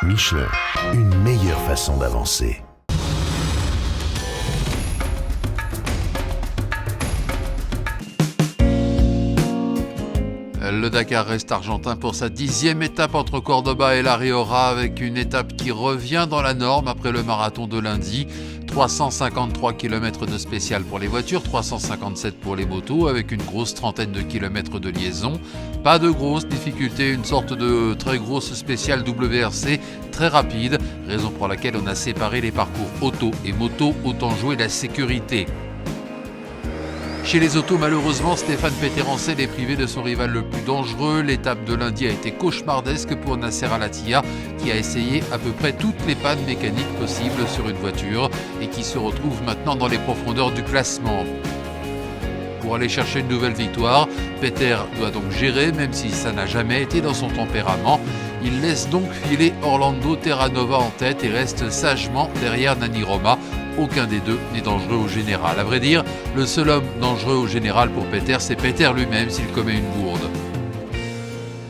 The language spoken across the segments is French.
Michelin, une meilleure façon d'avancer. Le Dakar reste argentin pour sa 10e étape entre Cordoba et La Rioja, avec une étape qui revient dans la norme après le marathon de lundi. 353 km de spécial pour les voitures, 357 pour les motos, avec une grosse trentaine de kilomètres de liaison. Pas de grosses difficultés, une sorte de très grosse spéciale WRC très rapide, raison pour laquelle on a séparé les parcours auto et moto, autant jouer la sécurité. Chez les autos, malheureusement, Stéphane Peterhansel est privé de son rival le plus dangereux. L'étape de lundi a été cauchemardesque pour Nasser Al-Attiyah, qui a essayé à peu près toutes les pannes mécaniques possibles sur une voiture et qui se retrouve maintenant dans les profondeurs du classement. Pour aller chercher une nouvelle victoire, Peter doit donc gérer, même si ça n'a jamais été dans son tempérament. Il laisse donc filer Orlando Terranova en tête et reste sagement derrière Nani Roma. Aucun des deux n'est dangereux au général. À vrai dire, le seul homme dangereux au général pour Peter, c'est Peter lui-même s'il commet une bourde.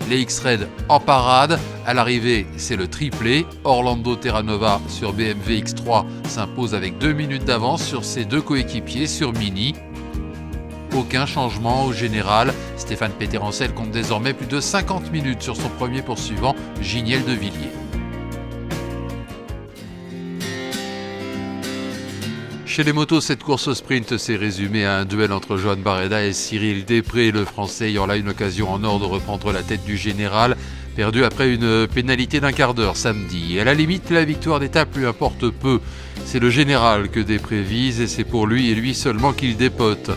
Les X-Red en parade. À l'arrivée, c'est le triplé. Orlando Terranova sur BMW X3 s'impose avec 2 minutes d'avance sur ses deux coéquipiers sur Mini. Aucun changement au général. Stéphane Peterhansel compte désormais plus de 50 minutes sur son premier poursuivant, Giniel de Villiers. Chez les motos, cette course au sprint s'est résumée à un duel entre Joan Barreda et Cyril Després, le Français ayant là une occasion en or de reprendre la tête du général, perdu après une pénalité d'un quart d'heure samedi. Et à la limite, la victoire d'étape lui importe peu. C'est le général que Després vise et c'est pour lui et lui seulement qu'il dépote.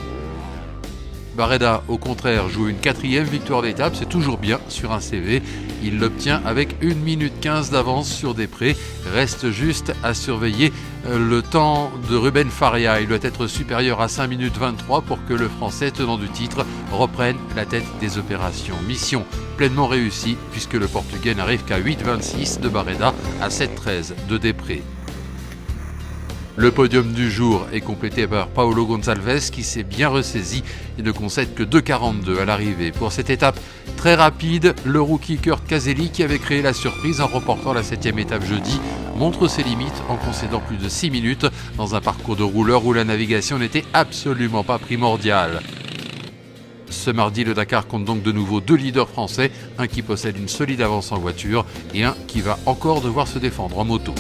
Barreda, au contraire, joue une 4e victoire d'étape, c'est toujours bien sur un CV. Il l'obtient avec 1 minute 15 d'avance sur Després. Reste juste à surveiller le temps de Ruben Faria. Il doit être supérieur à 5 minutes 23 pour que le Français, tenant du titre, reprenne la tête des opérations. Mission pleinement réussie puisque le Portugais n'arrive qu'à 8,26 de Barreda, à 7,13 de Després. Le podium du jour est complété par Paulo Gonçalves qui s'est bien ressaisi et ne concède que 2,42 à l'arrivée. Pour cette étape très rapide, le rookie Kurt Caselli, qui avait créé la surprise en remportant la 7e étape jeudi, montre ses limites en concédant plus de 6 minutes dans un parcours de rouleur où la navigation n'était absolument pas primordiale. Ce mardi, le Dakar compte donc de nouveau 2 leaders français, un qui possède une solide avance en voiture et un qui va encore devoir se défendre en moto.